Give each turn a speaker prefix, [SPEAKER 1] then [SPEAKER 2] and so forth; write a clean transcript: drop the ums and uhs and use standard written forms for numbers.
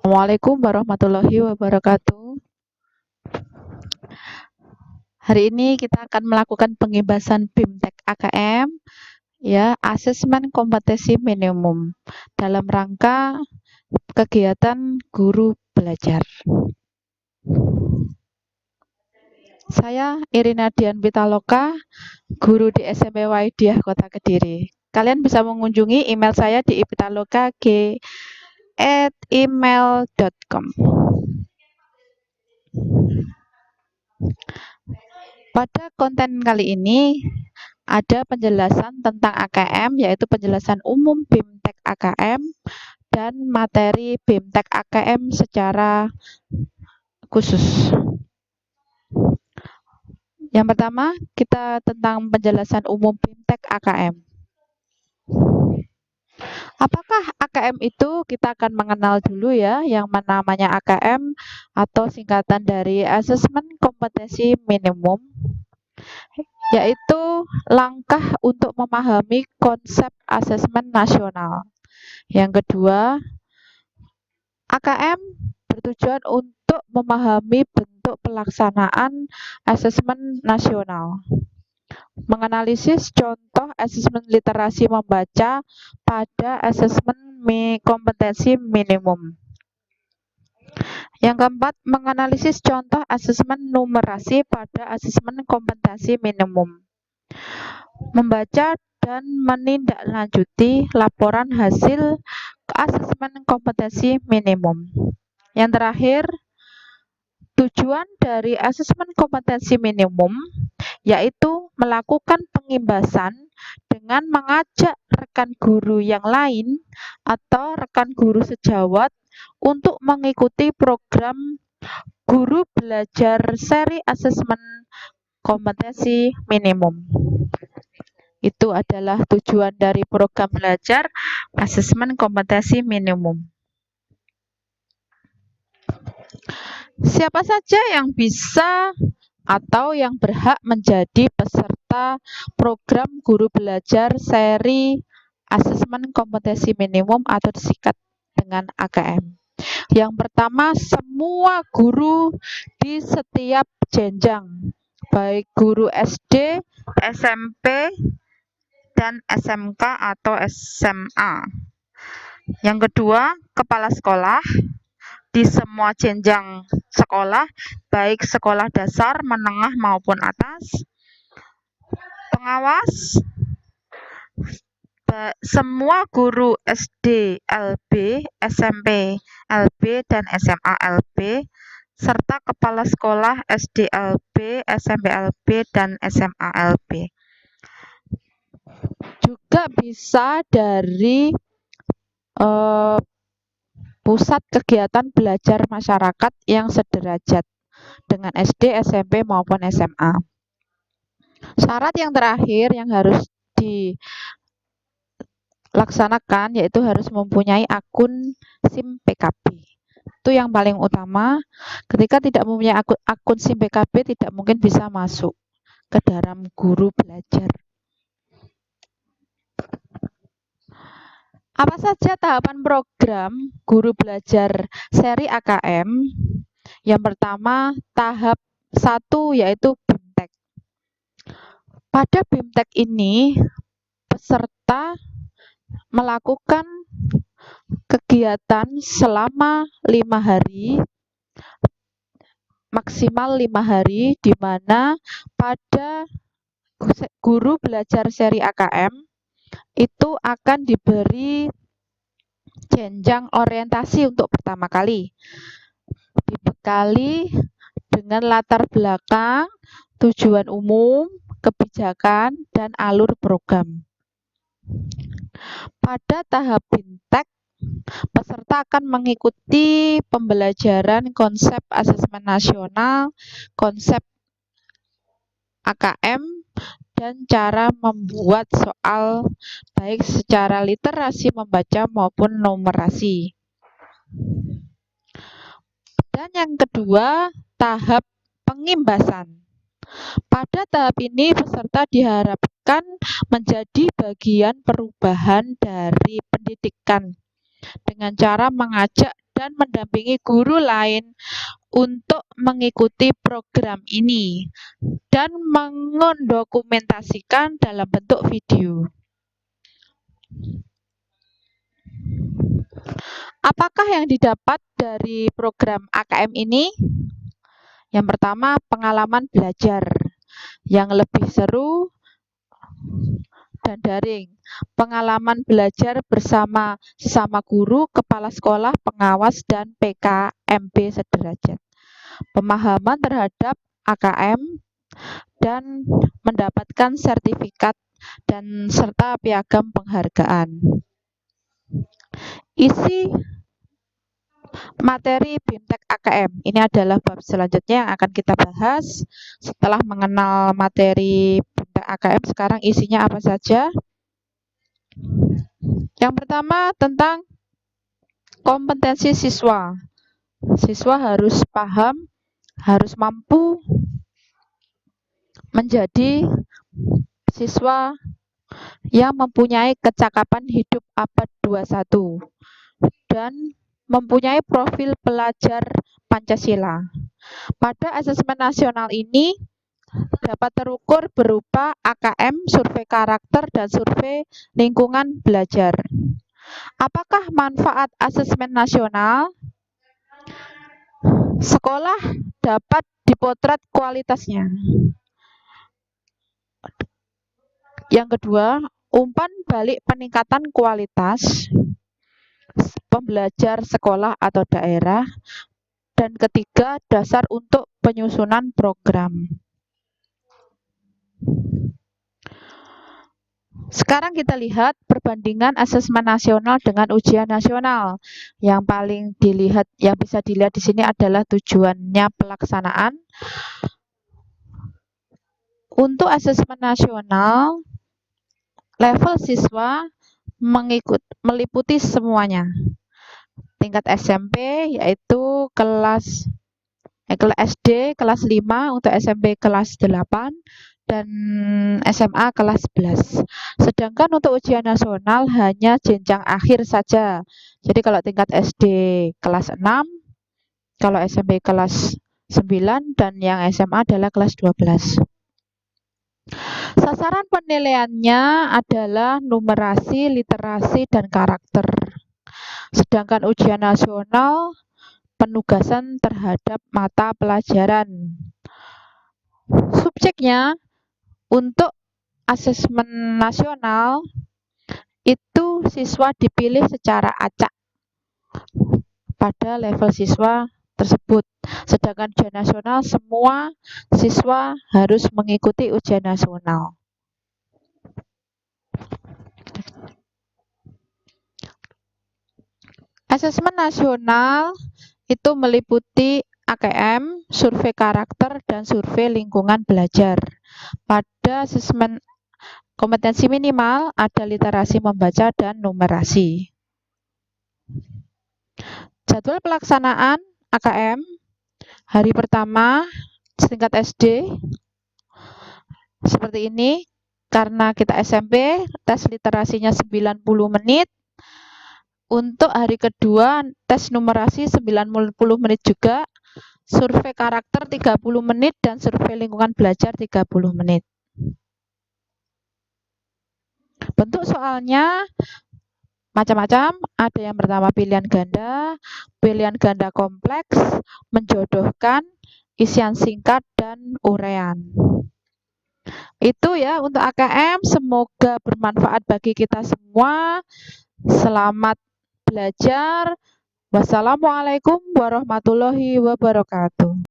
[SPEAKER 1] Assalamualaikum warahmatullahi wabarakatuh. Hari ini kita akan melakukan pengibasan BIMTEK AKM, ya, asesmen kompetensi minimum dalam rangka kegiatan guru belajar. Saya Irina Dian Pitaloka, guru di SMP Waidiah Kota Kediri. Kalian bisa mengunjungi email saya di ipitaloka@email.com. Pada konten kali ini ada penjelasan tentang AKM, yaitu penjelasan umum BIMTEK AKM dan materi BIMTEK AKM secara khusus. Yang pertama, kita tentang penjelasan umum BIMTEK AKM. Apakah AKM itu? Kita akan mengenal dulu ya, yang namanya AKM atau singkatan dari Asesmen Kompetensi Minimum, yaitu langkah untuk memahami konsep asesmen nasional. Yang kedua, AKM bertujuan untuk memahami bentuk pelaksanaan asesmen nasional, menganalisis contoh asesmen literasi membaca pada asesmen kompetensi minimum. Yang keempat, menganalisis contoh asesmen numerasi pada asesmen kompetensi minimum, membaca dan menindaklanjuti laporan hasil asesmen kompetensi minimum. Yang terakhir, tujuan dari asesmen kompetensi minimum yaitu melakukan pengibasan dengan mengajak rekan guru yang lain atau rekan guru sejawat untuk mengikuti program guru belajar seri asesmen kompetensi minimum. Itu adalah tujuan dari program belajar asesmen kompetensi minimum. Siapa saja yang bisa atau yang berhak menjadi peserta program guru belajar seri asesmen kompetensi minimum atau disingkat dengan AKM? Yang pertama, semua guru di setiap jenjang, baik guru SD, SMP, dan SMK atau SMA. Yang kedua, kepala sekolah di semua jenjang sekolah, baik sekolah dasar, menengah maupun atas. Pengawas semua guru SD LB, SMP LB, dan SMA LB, serta kepala sekolah SD LB, SMP LB, dan SMA LB. Juga bisa dari pusat kegiatan belajar masyarakat yang sederajat dengan SD, SMP, maupun SMA. Syarat yang terakhir yang harus dilaksanakan yaitu harus mempunyai akun SIM PKB. Itu yang paling utama. Ketika tidak mempunyai akun SIM PKB, tidak mungkin bisa masuk ke dalam guru belajar. Apa saja tahapan program guru belajar seri AKM? Yang pertama, tahap 1 yaitu BIMTEK. Pada BIMTEK ini, peserta melakukan kegiatan selama 5 hari, maksimal 5 hari, di mana pada guru belajar seri AKM itu akan diberi jenjang orientasi untuk pertama kali, dibekali dengan latar belakang, tujuan umum, kebijakan, dan alur program. Pada tahap BIMTEK, peserta akan mengikuti pembelajaran konsep asesmen nasional, konsep AKM, dan cara membuat soal baik secara literasi membaca maupun numerasi. Dan yang kedua, tahap pengimbasan. Pada tahap ini peserta diharapkan menjadi bagian perubahan dari pendidikan dengan cara mengajak dan mendampingi guru lain untuk mengikuti program ini dan mendokumentasikan dalam bentuk video. Apakah yang didapat dari program AKM ini? Yang pertama, pengalaman belajar yang lebih seru dan daring. Pengalaman belajar bersama sesama guru, kepala sekolah, pengawas, dan PKMB sederajat. Pemahaman terhadap AKM dan mendapatkan sertifikat dan serta piagam penghargaan. Isi materi BIMTEK AKM. Ini adalah bab selanjutnya yang akan kita bahas. Setelah mengenal materi BIMTEK AKM, sekarang isinya apa saja? Yang pertama tentang kompetensi siswa. Siswa harus paham, harus mampu menjadi siswa yang mempunyai kecakapan hidup abad 21 dan mempunyai profil pelajar Pancasila. Pada asesmen nasional ini dapat terukur berupa AKM, survei karakter, dan survei lingkungan belajar. Apakah manfaat asesmen nasional? Sekolah dapat dipotret kualitasnya. Yang kedua, umpan balik peningkatan kualitas pembelajar sekolah atau daerah. Dan ketiga, dasar untuk penyusunan program. Sekarang kita lihat perbandingan asesmen nasional dengan ujian nasional. Yang paling dilihat, yang bisa dilihat di sini adalah tujuannya pelaksanaan. Untuk asesmen nasional, level siswa meliputi semuanya. Tingkat SMP yaitu kelas SD kelas 5, untuk SMP kelas 8, dan SMA kelas 11. Sedangkan untuk ujian nasional hanya jenjang akhir saja. Jadi kalau tingkat SD kelas 6, kalau SMP kelas 9, dan yang SMA adalah kelas 12. Sasaran penilaiannya adalah numerasi, literasi, dan karakter. Sedangkan ujian nasional penugasan terhadap mata pelajaran. Subjeknya untuk asesmen nasional itu siswa dipilih secara acak pada level siswa tersebut. Sedangkan ujian nasional semua siswa harus mengikuti ujian nasional. Asesmen nasional itu meliputi AKM, survei karakter, dan survei lingkungan belajar. Pada asesmen kompetensi minimal ada literasi membaca dan numerasi. Jadwal pelaksanaan AKM hari pertama tingkat SD seperti ini. Karena kita SMP, tes literasinya 90 menit. Untuk hari kedua, tes numerasi 90 menit juga, survei karakter 30 menit, dan survei lingkungan belajar 30 menit. Bentuk soalnya macam-macam, ada yang pertama pilihan ganda kompleks, menjodohkan, isian singkat, dan uraian. Itu ya untuk AKM, semoga bermanfaat bagi kita semua. Selamat belajar. Wassalamualaikum warahmatullahi wabarakatuh.